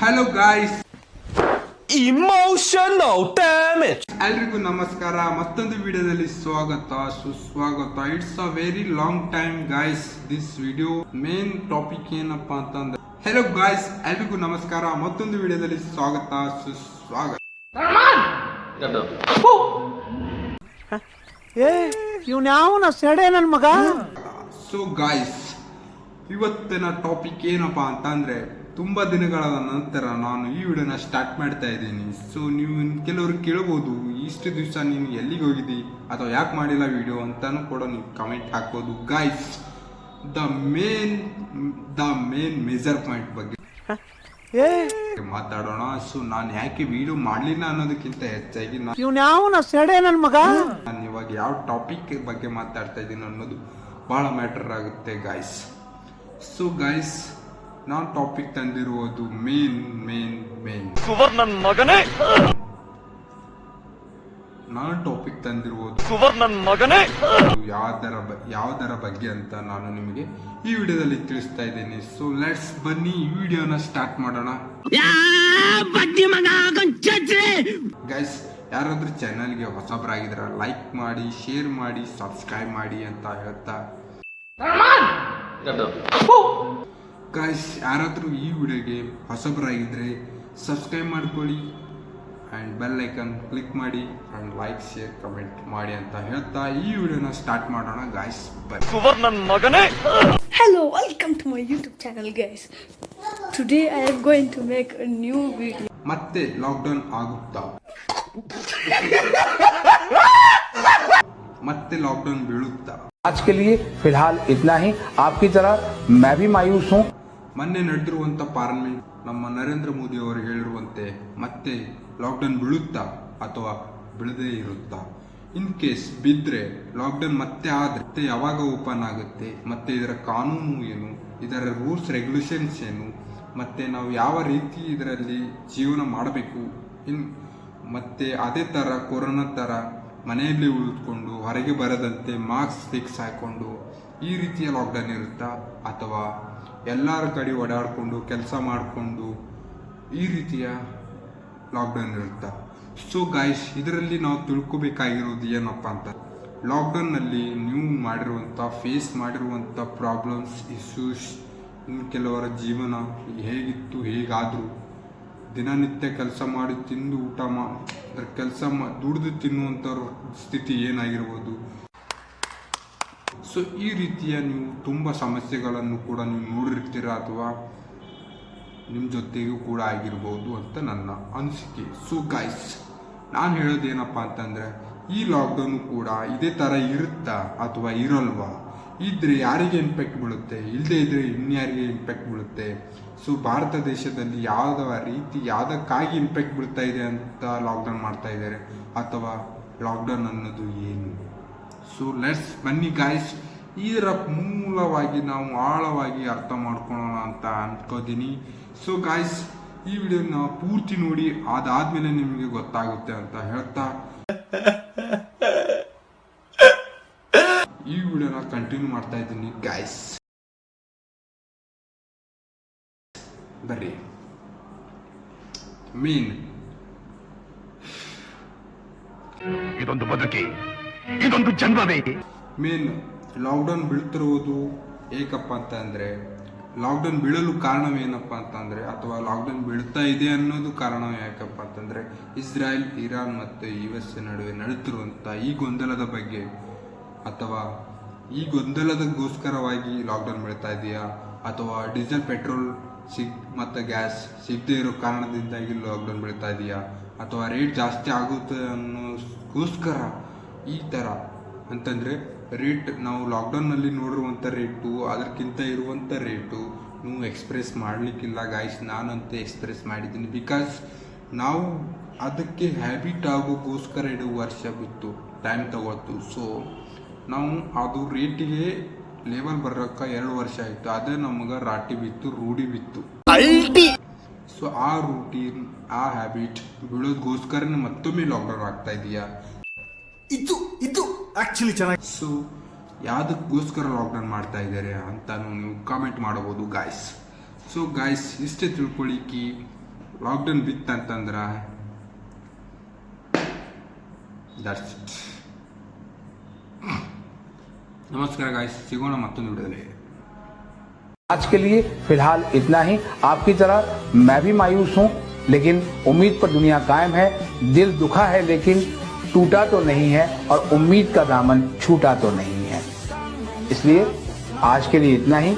Hello guys, emotional damage. ಎಲ್ರಿಗೂ ನಮಸ್ಕಾರ. ಮತ್ತೊಂದು ವಿಡಿಯೋದಲ್ಲಿ ಸ್ವಾಗತ ಸುಸ್ವಾಗತ. It's a very long time guys. This video main topic ಏನಪ್ಪಾ ಅಂತಂದ್ರೆ, ಹೆಲೋ ಗಾಯ್ಸ್, ಎಲ್ರಿಗೂ ನಮಸ್ಕಾರ. ಮತ್ತೊಂದು ವಿಡಿಯೋದಲ್ಲಿ ಸ್ವಾಗತ ಸುಸ್ವಾಗತ. ಇವ್ನ್ಯಾವನ ಸೆಡೆ ನನ್ ಮಗ. ಸೊ ಗಾಯ್ಸ್, ಇವತ್ತಿನ ಟಾಪಿಕ್ ಏನಪ್ಪಾ ಅಂತಂದ್ರೆ, ತುಂಬಾ ದಿನಗಳ ನಂತರ ನಾನು ಈ ವಿಡಿಯೋನ ಸ್ಟಾರ್ಟ್ ಮಾಡ್ತಾ ಇದ್ದೀನಿ. ಸೊ ನೀವು ಕೆಲವರು ಕೇಳ್ಬೋದು, ಇಷ್ಟು ದಿವಸ ನೀನು ಎಲ್ಲಿಗೆ ಹೋಗಿದ್ದಿ ಅಥವಾ ಯಾಕೆ ಮಾಡಿಲ್ಲ ವಿಡಿಯೋ ಅಂತಾನು ಕೂಡ ನೀವು ಕಮೆಂಟ್ ಹಾಕ್ಬೋದು. Guys, the main major point ಬಗ್ಗೆ ಮಾತಾಡೋಣ. ಸೊ ನಾನು ಯಾಕೆ ವಿಡಿಯೋ ಮಾಡಲಿಲ್ಲ ಅನ್ನೋದಕ್ಕಿಂತ ಹೆಚ್ಚಾಗಿ ಇವ್ನ್ಯಾವನ ಸೆಡೆ ನನ್ ಮಗ, ನಾನು ಇವಾಗ ಯಾವ ಟಾಪಿಕ್ ಬಗ್ಗೆ ಮಾತಾಡ್ತಾ ಇದ್ದೀನಿ ಅನ್ನೋದು ಬಹಳ ಮ್ಯಾಟರ್ ಆಗುತ್ತೆ ಗಾಯ್ಸ್. ಸೊ ಗಾಯ್ಸ್, ನಾನು ಟಾಪಿಕ್ ತಂದಿರುವುದು ಮೇನ್ ಸುವರ್ಣನ್ ಮಗನೇ, ನಾನು ಟಾಪಿಕ್ ತಂದಿರುವುದು ಸುವರ್ಣನ್ ಮಗನೇ ಯಾವ್ದರ ಬಗ್ಗೆ ಅಂತ ನಾನು ನಿಮಗೆ ಈ ವಿಡಿಯೋದಲ್ಲಿ ತಿಳಿಸ್ತಾ ಇದ್ದೀನಿ. ಸೊ ಲೆಟ್ಸ್ ಬನ್ನಿ ಈ ವಿಡಿಯೋನ ಸ್ಟಾರ್ಟ್ ಮಾಡೋಣ. ಗೈಸ್, ಯಾರಾದ್ರೂ ಚಾನಲ್ಗೆ ಹೊಸಬರಾಗಿದ್ರ ಲೈಕ್ ಮಾಡಿ, ಶೇರ್ ಮಾಡಿ, ಸಬ್ಸ್ಕ್ರೈಬ್ ಮಾಡಿ ಅಂತ ಹೇಳ್ತಾ, ಗೈಸ್ ಯಾರಾದ್ರೂ ಈ ವಿಡಿಯೋಗೆ ಹೊಸಬರಾಗಿದ್ರೆ ಸಬ್ಸ್ಕ್ರೈಬ್ ಮಾಡ್ಕೊಳ್ಳಿ ಆ್ಯಂಡ್ ಬೆಲ್ ಐಕನ್ ಕ್ಲಿಕ್ ಮಾಡಿ ಆ್ಯಂಡ್ ಲೈಕ್, ಶೇರ್, ಕಮೆಂಟ್ ಮಾಡಿ ಅಂತ ಹೇಳ್ತಾ ಈ ವಿಡಿಯೋನ ಸ್ಟಾರ್ಟ್ ಮಾಡೋಣ ಗಾಯ್ಸ್. ಸುವರ್ಣನ್ ಮಗನೇ. Hello, welcome to my YouTube channel guys. Today I am going to make a new video. ಮತ್ತೆ ಲಾಕ್ಡೌನ್ ಆಗುತ್ತಾ? ಮತ್ತೆ ಲಾಕ್ಡೌನ್ ಬೀಳುತ್ತಾ? आज के लिए फिलहाल इतना ही. आपकी तरह मैं भी मायूस हूँ. ಮೊನ್ನೆ ನಡೆದಿರುವಂತ ಪಾರ್ಲಿಮೆಂಟ್ ನಮ್ಮ ನರೇಂದ್ರ ಮೋದಿ ಅವರು ಹೇಳಿರುವಂತೆ ಮತ್ತೆ ಲಾಕ್ಡೌನ್ ಬೀಳುತ್ತಾ ಅಥವಾ ಬೀಳದೇ ಇರುತ್ತಾ? ಇನ್ ಕೇಸ್ ಬಿದ್ರೆ ಲಾಕ್ಡೌನ್ ಮತ್ತೆ ಆದ್ರೆ ಯಾವಾಗ ಓಪನ್ ಆಗುತ್ತೆ, ಮತ್ತೆ ಇದರ ಕಾನೂನು ಏನು, ಇದರ ರೂಲ್ಸ್ ರೆಗ್ಯುಲೇಷನ್ಸ್ ಏನು, ಮತ್ತೆ ನಾವು ಯಾವ ರೀತಿ ಇದರಲ್ಲಿ ಜೀವನ ಮಾಡಬೇಕು, ಮತ್ತೆ ಅದೇ ತರ ಕೊರೋನಾ ತರ ಮನೆಯಲ್ಲಿ ಉಳಿದುಕೊಂಡು ಹೊರಗೆ ಬರದಂತೆ ಮಾಸ್ಕ್ ಫಿಕ್ಸ್ ಹಾಕೊಂಡು ಈ ರೀತಿಯ ಲಾಕ್ಡೌನ್ ಇರುತ್ತಾ, ಅಥವಾ ಎಲ್ಲರ ಕಡೆ ಓಡಾಡಿಕೊಂಡು ಕೆಲಸ ಮಾಡಿಕೊಂಡು ಈ ರೀತಿಯ ಲಾಕ್ಡೌನ್ ಇರುತ್ತಾ? ಸೊ ಗಾಯ್ಸ್, ಇದರಲ್ಲಿ ನಾವು ತಿಳ್ಕೊಬೇಕಾಗಿರೋದು ಏನಪ್ಪ ಅಂತ, ಲಾಕ್ಡೌನ್ನಲ್ಲಿ ನೀವು ಫೇಸ್ ಮಾಡಿರುವಂಥ ಪ್ರಾಬ್ಲಮ್ಸ್, ಇಶ್ಯೂಸ್, ಇನ್ನು ಕೆಲವರ ಜೀವನ ಹೇಗಿತ್ತು, ಹೇಗಾದರೂ ದಿನನಿತ್ಯ ಕೆಲಸ ಮಾಡಿ ತಿಂದು ದುಡಿದು ತಿನ್ನುವಂಥವ್ರ ಸ್ಥಿತಿ ಏನಾಗಿರ್ಬೋದು. ಸೊ ಈ ರೀತಿಯ ನೀವು ತುಂಬ ಸಮಸ್ಯೆಗಳನ್ನು ಕೂಡ ನೀವು ನೋಡಿರ್ತೀರ ಅಥವಾ ನಿಮ್ಮ ಜೊತೆಗೂ ಕೂಡ ಆಗಿರ್ಬೋದು ಅಂತ ನನ್ನ ಅನಿಸಿಕೆ. ಸೊ ಗಾಯ್ಸ್, ನಾನು ಹೇಳೋದೇನಪ್ಪ ಅಂತಂದರೆ, ಈ ಲಾಕ್ಡೌನು ಕೂಡ ಇದೇ ಥರ ಇರುತ್ತಾ ಅಥವಾ ಇರಲ್ವಾ? ಇದ್ರೆ ಯಾರಿಗೆ ಇಂಪ್ಯಾಕ್ಟ್ ಬೀಳುತ್ತೆ, ಇಲ್ಲದೇ ಇದ್ರೆ ಇನ್ಯಾರಿಗೆ ಇಂಪ್ಯಾಕ್ಟ್ ಬೀಳುತ್ತೆ? ಸೊ ಭಾರತ ದೇಶದಲ್ಲಿ ಯಾವುದಕ್ಕಾಗಿ ಇಂಪ್ಯಾಕ್ಟ್ ಬೀಳ್ತಾ ಇದೆ ಅಂತ ಲಾಕ್ಡೌನ್ ಮಾಡ್ತಾ ಇದ್ದಾರೆ, ಅಥವಾ ಲಾಕ್ಡೌನ್ ಅನ್ನೋದು ಏನು? ಸೊ ಲೆಟ್ಸ್ ಬನ್ನಿ ಗಾಯ್ಸ್, ಇದರ ಮೂಲವಾಗಿ ನಾವು ಆಳವಾಗಿ ಅರ್ಥ ಮಾಡ್ಕೊಳ್ಳೋಣ ಅಂತ ಅನ್ಕೋತೀನಿ. ಸೊ ಗಾಯ್ಸ್, ಈ ವಿಡಿಯೋನ ಪೂರ್ತಿ ನೋಡಿ, ಅದಾದ್ಮೇಲೆ ನಿಮಗೆ ಗೊತ್ತಾಗುತ್ತೆ ಅಂತ ಹೇಳ್ತಾ ಈ ವಿಡಿಯೋನ ಕಂಟಿನ್ಯೂ ಮಾಡ್ತಾ ಇದ್ದೀನಿ ಗಾಯ್ಸ್. ಬರ್ರಿ, ಇದೊಂದು ಬದುಕಿ, ಇದೊಂದು ಜನ್ಮವೇ. ಮೇನ್ ಲಾಕ್ಡೌನ್ ಬೀಳ್ತಿರುವುದು ಏಕಪ್ಪ ಅಂತ ಅಂದರೆ, ಲಾಕ್ಡೌನ್ ಬೀಳಲು ಕಾರಣವೇನಪ್ಪ ಅಂತಂದರೆ, ಅಥವಾ ಲಾಕ್ಡೌನ್ ಬೀಳ್ತಾ ಇದೆ ಅನ್ನೋದು ಕಾರಣ ಯಾಕಪ್ಪ ಅಂತಂದರೆ, ಇಸ್ರಾಯೇಲ್, ಇರಾನ್ ಮತ್ತು US ನಡುವೆ ನಡೆಯುತ್ತಿರುವಂಥ ಈ ಗೊಂದಲದ ಬಗ್ಗೆ, ಅಥವಾ ಈ ಗೊಂದಲದಗೋಸ್ಕರವಾಗಿ ಲಾಕ್ಡೌನ್ ಬೀಳ್ತಾ ಇದೆಯಾ, ಅಥವಾ ಡೀಸೆಲ್, ಪೆಟ್ರೋಲ್ ಮತ್ತು ಗ್ಯಾಸ್ ಸಿಗದೇ ಇರೋ ಕಾರಣದಿಂದಾಗಿ ಲಾಕ್ಡೌನ್ ಬೀಳ್ತಾ ಇದೆಯಾ, ಅಥವಾ ರೇಟ್ ಜಾಸ್ತಿ ಆಗುತ್ತೆ ಅನ್ನೋಸ್ಕರ ಈ ಥರ ಅಂತಂದರೆ, ರೇಟ್ ನಾವು ಲಾಕ್ಡೌನ್ನಲ್ಲಿ ನೋಡಿರುವಂಥ ರೇಟು ಅದಕ್ಕಿಂತ ಇರುವಂಥ ರೇಟು ನೀವು ಎಕ್ಸ್ಪ್ರೆಸ್ ಮಾಡಲಿಕ್ಕಿಲ್ಲ ಗಾಯ್ಸ್. ನಾನಂತೂ ಎಕ್ಸ್ಪ್ರೆಸ್ ಮಾಡಿದ್ದೀನಿ, ಬಿಕಾಸ್ ನಾವು ಅದಕ್ಕೆ ಹ್ಯಾಬಿಟ್ ಆಗೋಕ್ಕೋಸ್ಕರ 2 ವರ್ಷ ಬಿತ್ತು, ಟೈಮ್ ತಗೊಳ್ತು. ಸೊ ನಾವು ಅದು ರೇಟಿಗೆ ಲೆವೆಲ್ ಬರೋಕ್ಕೆ 2 ವರ್ಷ ಆಯಿತು. ಅದೇ ನಮಗೆ ರೂಢಿ ಬಿತ್ತು. ಸೊ ಆ ರೂಟೀನ್, ಆ ಹ್ಯಾಬಿಟ್ ಬಿಡೋದಕ್ಕೋಸ್ಕರನೇ ಮತ್ತೊಮ್ಮೆ ಲಾಕ್ಡೌನ್ ಆಗ್ತಾ ಇದೆಯಾ? ಇದು ಆಕ್ಚುಲಿ ಚೆನ್ನಾಗಿ. ಸೊ ಯಾವುದಕ್ಕೋಸ್ಕರ ಲಾಕ್ಡೌನ್ ಮಾಡ್ತಾ ಇದ್ದಾರೆ ಅಂತ ನೀವು ಕಾಮೆಂಟ್ ಮಾಡಬಹುದು ಗಾಯ್ಸ್. ಸೊ ಗಾಯ್ಸ್, ಇಷ್ಟೇ ತಿಳ್ಕೊಳ್ಳಿಕ್ಕೆ ಲಾಕ್ಡೌನ್ ಬಿತ್ತಂತಂದ್ರ ದಟ್ಸ್ ಇಟ್. ನಮಸ್ಕಾರ ಗಾಯ್ಸ್, ಸಿಗೋಣ ಮತ್ತೊಂದು ವಿಡಿಯೋದಲ್ಲಿ. आज के लिए फिलहाल इतना ही. आपकी तरह मैं भी मायूस हूँ, लेकिन उम्मीद पर दुनिया कायम है. दिल दुखा है लेकिन टूटा तो नहीं है, और उम्मीद का दामन छूटा तो नहीं है. इसलिए आज के लिए इतना ही.